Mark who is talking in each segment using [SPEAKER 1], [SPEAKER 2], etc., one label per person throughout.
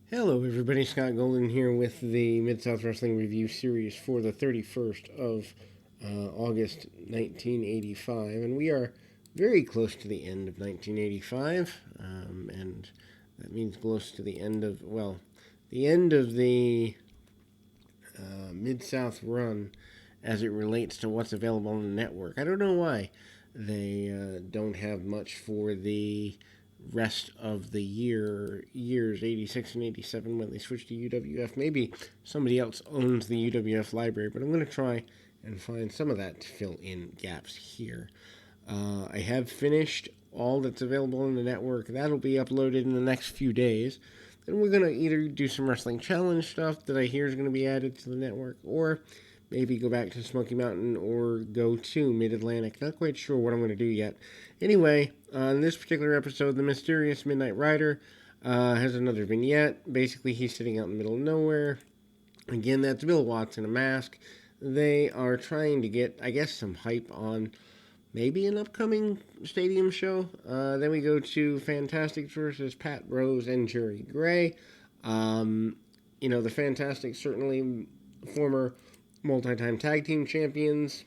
[SPEAKER 1] Hello, everybody. Scott Golden here with the Mid-South Wrestling Review Series for the 31st of August 1985. And we are very close to the end of 1985. And that means close to the end of, the end of the Mid-South run as it relates to what's available on the network. I don't know why they don't have much for the rest of the years 86 and 87 when they switched to UWF. Maybe somebody else owns the UWF library, but I'm going to try and find some of that to fill in gaps here. I have finished all that's available on the network. That'll be uploaded in the next few days. Then we're going to either do some Wrestling Challenge stuff that I hear is going to be added to the network, or maybe go back to Smoky Mountain or go to Mid-Atlantic. Not quite sure what I'm going to do yet. Anyway, on this particular episode, the mysterious Midnight Rider has another vignette. Basically, he's sitting out in the middle of nowhere. Again, that's Bill Watts in a mask. They are trying to get, I guess, some hype on maybe an upcoming stadium show. Then we go to Fantastics versus Pat Rose and Jerry Gray. The Fantastics certainly former multi-time tag team champions.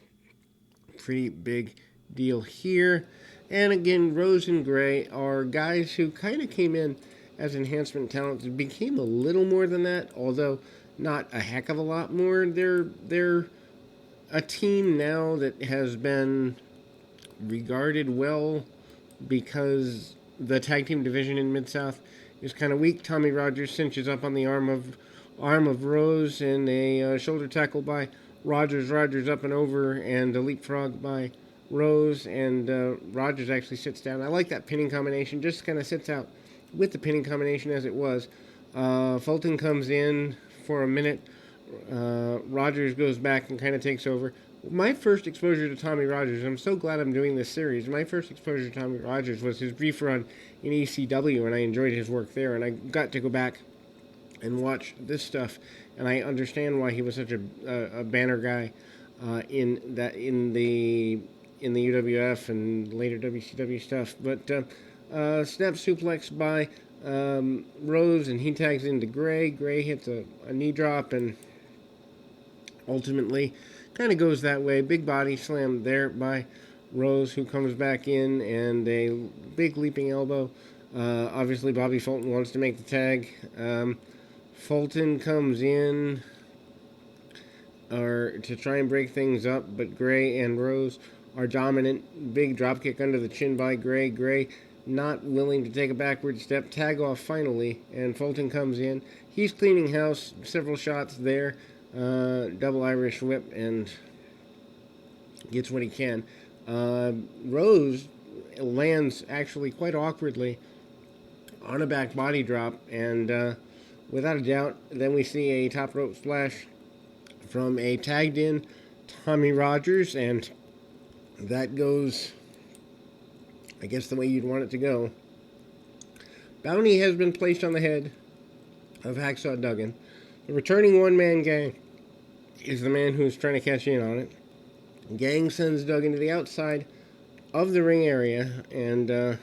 [SPEAKER 1] Pretty big deal here. And again, Rose and Gray are guys who kind of came in as enhancement talents. Became a little more than that, although not a heck of a lot more. They're a team now that has been regarded well because the tag team division in Mid-South is kind of weak. Tommy Rogers cinches up on the arm of Rose, and a shoulder tackle by Rogers up and over, and a leapfrog by Rose, and Rogers actually sits down. I like that pinning combination, just kind of sits out with the pinning combination as it was. Fulton comes in for a minute. Rogers goes back and kind of takes over. My first exposure to Tommy Rogers, I'm so glad I'm doing this series, my first exposure to Tommy Rogers was his brief run in ECW, and I enjoyed his work there, and I got to go back and watch this stuff, and I understand why he was such a banner guy in the UWF and later WCW stuff. But snap suplex by Rose, and he tags into Gray. Gray hits a knee drop, and ultimately kind of goes that way. Big body slam there by Rose, who comes back in, and a big leaping elbow. Obviously, Bobby Fulton wants to make the tag. Fulton comes in to try and break things up, but Gray and Rose are dominant. Big dropkick under the chin by Gray. Gray not willing to take a backward step. Tag off finally, and Fulton comes in. He's cleaning house. Several shots there. Double Irish whip, and gets what he can. Rose lands actually quite awkwardly on a back body drop, and without a doubt, then we see a top rope splash from a tagged in Tommy Rogers, and that goes, I guess, the way you'd want it to go. Bounty has been placed on the head of Hacksaw Duggan. The returning one-man gang is the man who's trying to cash in on it. Gang sends Duggan to the outside of the ring area, and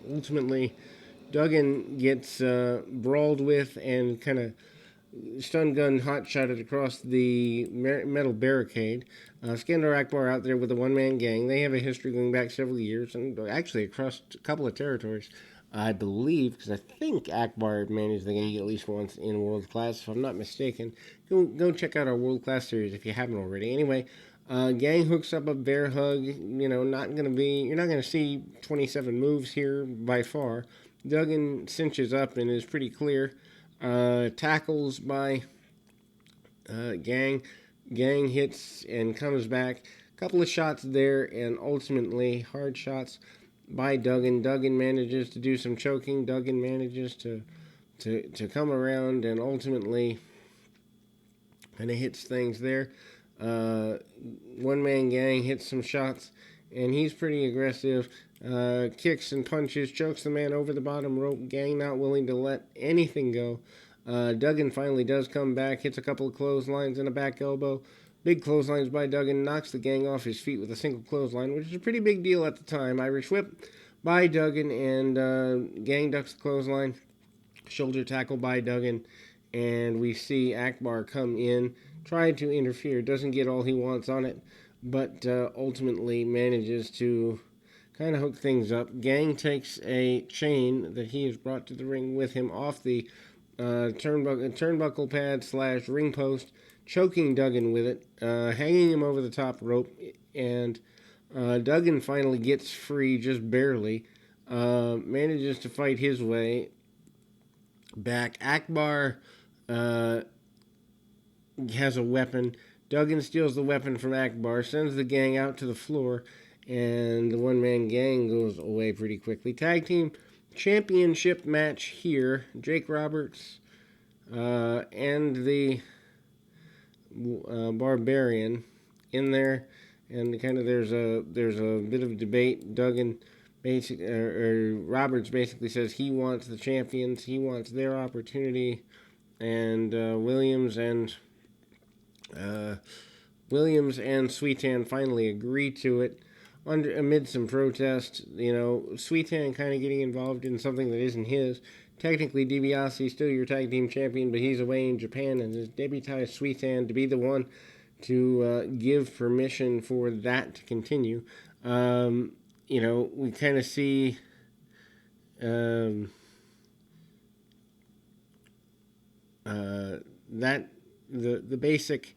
[SPEAKER 1] ultimately Duggan gets brawled with and kind of stun gun hot-shotted across the metal barricade. Skandar Akbar out there with the one-man gang. They have a history going back several years, and actually across a couple of territories, I believe, because I think Akbar managed the gang at least once in World Class, if I'm not mistaken. Go check out our World Class series if you haven't already. Anyway, gang hooks up a bear hug. You're not going to see 27 moves here by far. Duggan cinches up and is pretty clear. Tackles by Gang. Gang hits and comes back. Couple of shots there, and ultimately hard shots by Duggan. Duggan manages to do some choking. Duggan manages to come around and ultimately kind of hits things there. One-man gang hits some shots, and he's pretty aggressive. Kicks and punches, chokes the man over the bottom rope. Gang not willing to let anything go. Duggan finally does come back, hits a couple of clotheslines and a back elbow. Big clotheslines by Duggan, knocks the gang off his feet with a single clothesline, which is a pretty big deal at the time. Irish whip by Duggan, and gang ducks the clothesline. Shoulder tackle by Duggan, and we see Akbar come in, try to interfere, doesn't get all he wants on it, but ultimately manages to kind of hook things up. Gang takes a chain that he has brought to the ring with him off the turnbuckle pad / ring post, choking Duggan with it, hanging him over the top rope, and Duggan finally gets free just barely, manages to fight his way back. Akbar has a weapon. Duggan steals the weapon from Akbar, sends the gang out to the floor, and the one-man gang goes away pretty quickly. Tag team championship match here. Jake Roberts and the Barbarian in there, and kind of there's a bit of debate. Duggan Roberts basically says he wants the champions, he wants their opportunity, and Williams and Sweetan finally agree to it amid some protest. Sweetan kind of getting involved in something that isn't his. Technically, DiBiase's still your tag team champion, but he's away in Japan and has deputized Sweetan to be the one to give permission for that to continue. We kind of see that the basic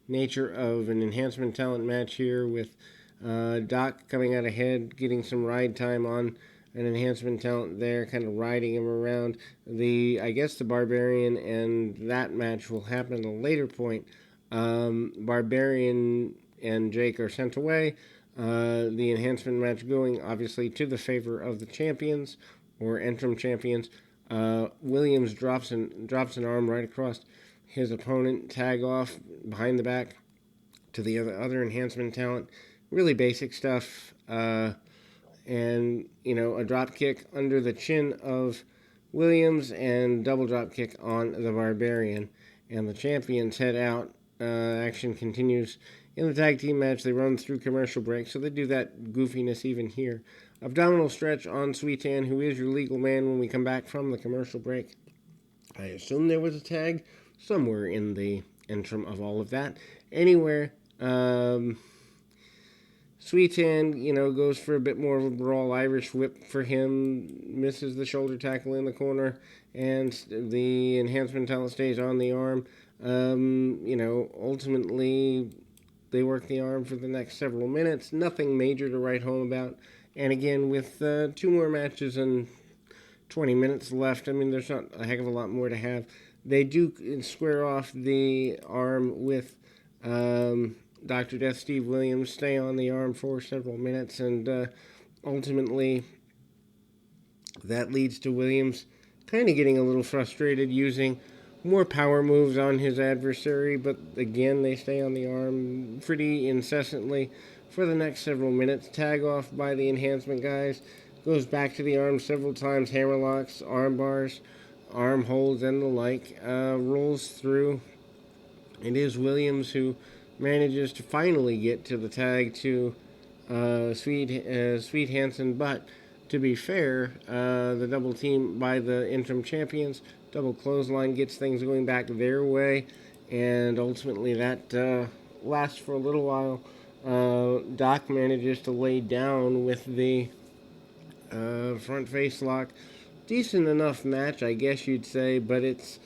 [SPEAKER 1] nature of an enhancement talent match here, with Doc coming out ahead, getting some ride time on an enhancement talent there, kind of riding him around. I guess the Barbarian and that match will happen at a later point. Barbarian and Jake are sent away. The enhancement match going obviously to the favor of the champions or interim champions. Williams drops an arm right across his opponent, tag off behind the back to the other enhancement talent. Really basic stuff. And a drop kick under the chin of Williams and double drop kick on the Barbarian. And the champions head out. Action continues in the tag team match. They run through commercial break, so they do that goofiness even here. Abdominal stretch on Sweetan, who is your legal man when we come back from the commercial break. I assume there was a tag somewhere in the interim of all of that. Anywhere, Sweetan, goes for a bit more of a brawl. Irish whip for him, misses the shoulder tackle in the corner, and the enhancement talent stays on the arm. Ultimately, they work the arm for the next several minutes. Nothing major to write home about. And again, with 2 more matches and 20 minutes left, there's not a heck of a lot more to have. They do square off the arm with Dr. Death Steve Williams, stay on the arm for several minutes, and ultimately that leads to Williams kind of getting a little frustrated, using more power moves on his adversary, but again, they stay on the arm pretty incessantly for the next several minutes. Tag off by the enhancement guys, goes back to the arm several times, hammerlocks, arm bars, arm holds, and the like, rolls through. It is Williams who manages to finally get to the tag to Sweet Hansen, but to be fair, the double team by the interim champions, double clothesline gets things going back their way, and ultimately that lasts for a little while. Doc manages to lay down with the front face lock. Decent enough match, I guess you'd say, but it's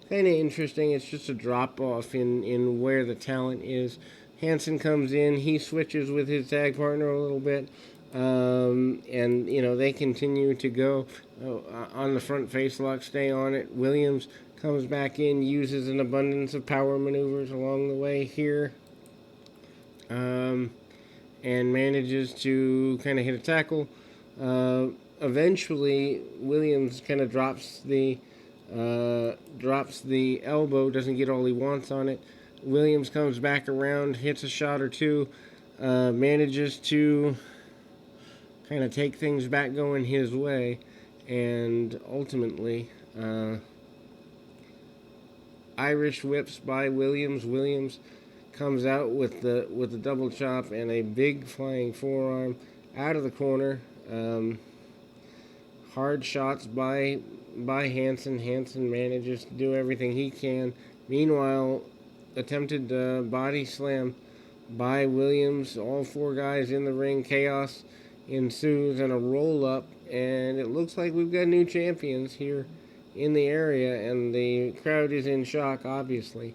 [SPEAKER 1] kind of interesting. It's just a drop-off in where the talent is. Hansen comes in, he switches with his tag partner a little bit, and, they continue to go on the front face lock, stay on it. Williams comes back in, uses an abundance of power maneuvers along the way here, and manages to kind of hit a tackle. Eventually, Williams kind of drops the elbow, doesn't get all he wants on it. Williams comes back around, hits a shot or two, manages to kind of take things back going his way, and ultimately, Irish whips by Williams. Williams comes out with the double chop and a big flying forearm out of the corner. Hard shots by Hansen. Hansen manages to do everything he can. Meanwhile, attempted body slam by Williams. All four guys in the ring. Chaos ensues and a roll up. And it looks like we've got new champions here in the area. And the crowd is in shock, obviously.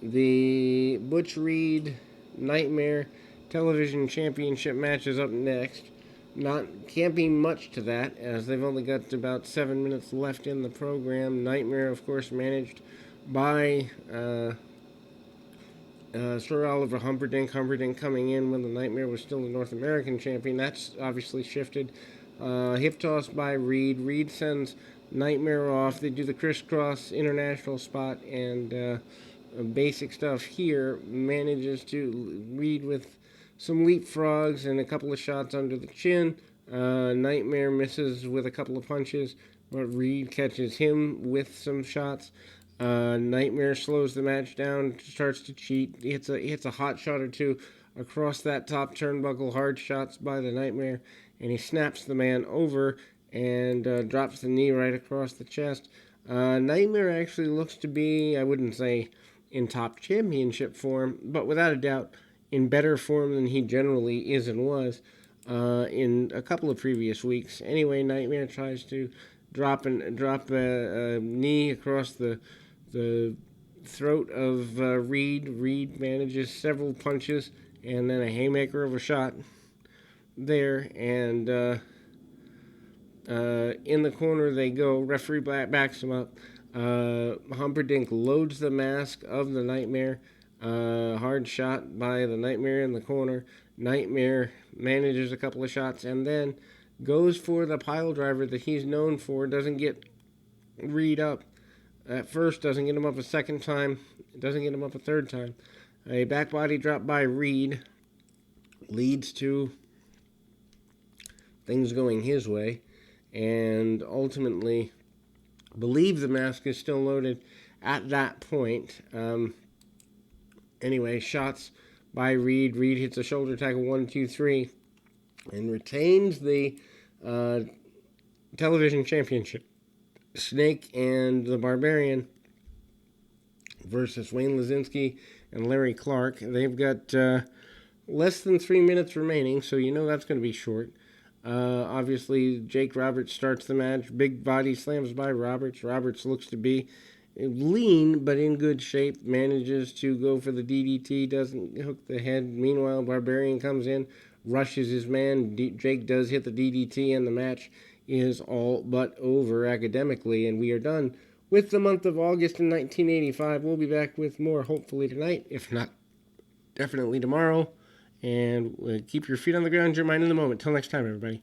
[SPEAKER 1] The Butch Reed Nightmare Television Championship match is up next. Can't be much to that, as they've only got about 7 minutes left in the program. Nightmare, of course, managed by Sir Oliver Humperdinck. Humperdinck coming in when the Nightmare was still the North American champion. That's obviously shifted. Hip toss by Reed. Reed sends Nightmare off. They do the crisscross international spot, and basic stuff here manages to Reed with some leapfrogs and a couple of shots under the chin. Nightmare misses with a couple of punches, but Reed catches him with some shots. Nightmare slows the match down, starts to cheat. He hits a hot shot or two across that top turnbuckle. Hard shots by the Nightmare, and he snaps the man over and drops the knee right across the chest. Nightmare actually looks to be, I wouldn't say in top championship form, but without a doubt in better form than he generally is and was in a couple of previous weeks. Anyway, Nightmare tries to drop a knee across the throat of Reed. Reed manages several punches and then a haymaker of a shot there, and in the corner they go. Referee backs him up. Humperdinck loads the mask of the Nightmare. Hard shot by the Nightmare in the corner. Nightmare manages a couple of shots and then goes for the pile driver that he's known for. Doesn't get Reed up at first, doesn't get him up a second time, doesn't get him up a third time. A back body drop by Reed leads to things going his way, and ultimately believe the mask is still loaded at that point. Anyway, shots by Reed. Reed hits a shoulder tackle 1, 2, 3 and retains the television championship. Snake and the Barbarian versus Wayne Lazinski and Larry Clark. They've got less than 3 minutes remaining, so you know that's going to be short. Obviously, Jake Roberts starts the match. Big body slams by Roberts. Roberts looks to be lean, but in good shape. Manages to go for the DDT. Doesn't hook the head. Meanwhile, Barbarian comes in, rushes his man. Jake does hit the DDT, and the match is all but over academically. And we are done with the month of August in 1985. We'll be back with more, hopefully tonight. If not, definitely tomorrow. And keep your feet on the ground, your mind in the moment. Till next time, everybody.